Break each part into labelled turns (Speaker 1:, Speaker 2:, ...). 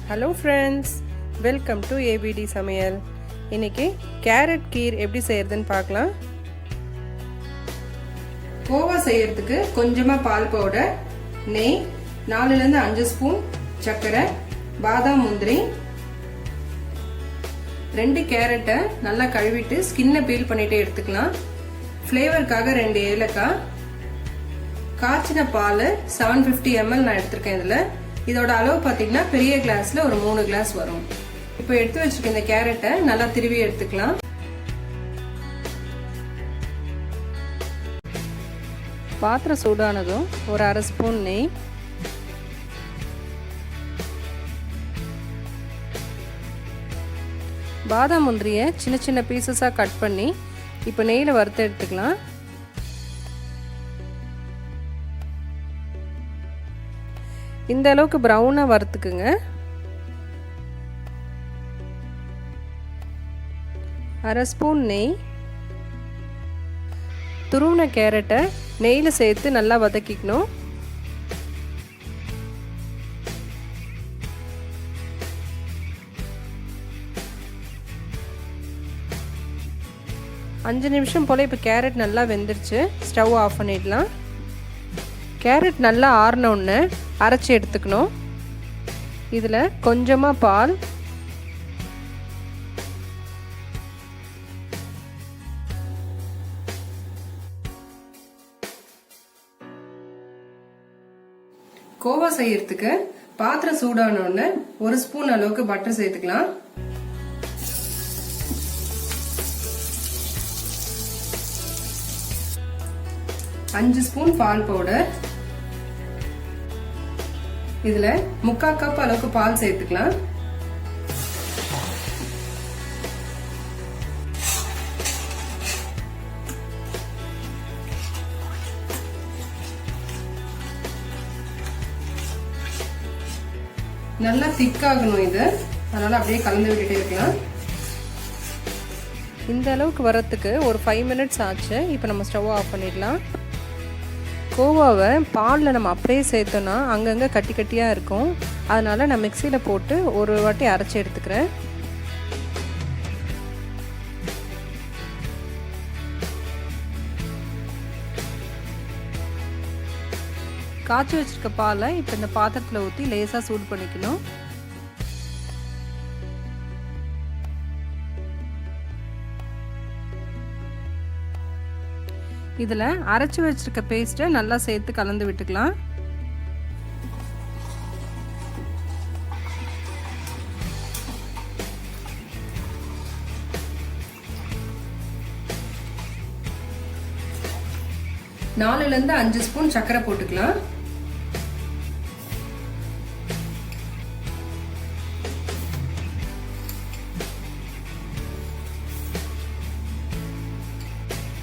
Speaker 1: Hello friends, welcome to ABT சமையல். இன்றைக்கி carrot கீர் எப்படி செய்கிறதுன்னு பார்க்கலாம். கோவா செய்கிறதுக்கு கொஞ்சமாக பால் பவுடர், நெய், 4லேருந்து 5 ஸ்பூன் சர்க்கரை, பாதாம் முந்திரி, 2 கேரட்டை நல்லா கழுவிட்டு ஸ்கின்னை பீல் பண்ணிட்டு எடுத்துக்கலாம். ஃப்ளேவருக்காக 2 ஏலக்காய், காய்ச்சின பால் 750 ml நான் எடுத்திருக்கேன். இதோட அளவு பார்த்தீங்கன்னா பெரிய கிளாஸ்ல ஒரு 3 கிளாஸ் வரும். இப்போ எடுத்து வச்சிருக்க இந்த கேரட்டை நல்லா திருவி எடுத்துக்கலாம். பாத்திரம் சூடானதும் ஒரு 1/2 ஸ்பூன் நெய், பாதாம் முந்திரியை சின்ன சின்ன பீசஸாக கட் பண்ணி இப்போ நெய்யில் வறுத்து எடுத்துக்கலாம். இந்த அளவுக்கு ப்ரௌனாக வறுத்துக்குங்க. 1/2 ஸ்பூன் நெய், துருவின கேரட்டை நெய்யில் சேர்த்து நல்லா வதக்கிக்கணும். அஞ்சு நிமிஷம் போல் இப்போ கேரட் நல்லா வெந்துருச்சு. ஸ்டவ் ஆஃப் பண்ணிடலாம். கேரட் நல்லா ஆறினோன்னு அரைச்சி எடுத்துக்கணும். இதில் கொஞ்சமாக பால், கோவா செய்யறதுக்கு பாத்திரம் சூடானோன்னு 1 ஸ்பூன் அளவுக்கு பட்டர் சேர்த்துக்கலாம். அஞ்சு ஸ்பூன் பால் பவுடர், இதுல 3/4 கப் அளவுக்கு பால் சேர்த்துக்கலாம். நல்லா திக்காகணும் இது, அதனால அப்படியே கலந்து விட்டுட்டே இருக்கலாம். இந்த அளவுக்கு வரத்துக்கு ஒரு 5 மினிட்ஸ் ஆச்சு. இப்போ நம்ம ஸ்டவ் ஆஃப் பண்ணிடலாம். கோவாவை பாலில் நம்ம அப்படியே சேர்த்தோன்னா அங்கங்கே கட்டி கட்டியாக இருக்கும். அதனால் நான் மிக்சியில் போட்டு ஒரு வாட்டி அரைச்சி எடுத்துக்கிறேன். காய்ச்சி வச்சிருக்க பாலை இப்போ இந்த பாத்திரத்தில் ஊற்றி லேசாக சூடு பண்ணிக்கணும். இதில் அரைச்சி வச்சிருக்க பேஸ்ட்டை நல்லா சேர்த்து கலந்து விட்டுக்கலாம். நாலுலேருந்து 5 ஸ்பூன் சர்க்கரை போட்டுக்கலாம்.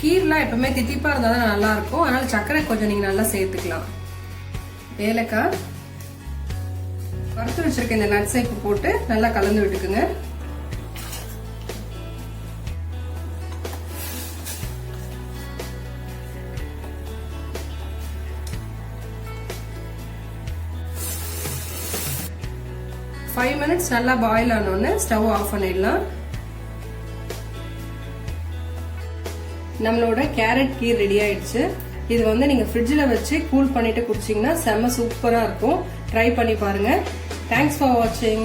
Speaker 1: கீர்லாம் எப்பவுமே தித்திப்பா இருந்தால் தான் நல்லா இருக்கும். அதனால சர்க்கரை கொஞ்சம் நீங்க நல்லா சேர்த்துக்கலாம். ஏலக்காய், வறுத்து வச்சிருக்க இந்த நட்ஸை இப்போ போட்டு நல்லா கலந்து விட்டுக்குங்க. ஃபைவ் மினிட்ஸ் நல்லா பாயில் ஆனோன்னு ஸ்டவ் ஆஃப் பண்ணிடலாம். நம்மளோட கேரட் கீர் ரெடி ஆயிடுச்சு. இது வந்து நீங்க ஃப்ரிட்ஜில் வச்சு கூல் பண்ணிட்டு குடிச்சிங்கன்னா செம்ம சூப்பரா இருக்கும். ட்ரை பண்ணி பாருங்க. தேங்க்ஸ் ஃபார் வாட்சிங்.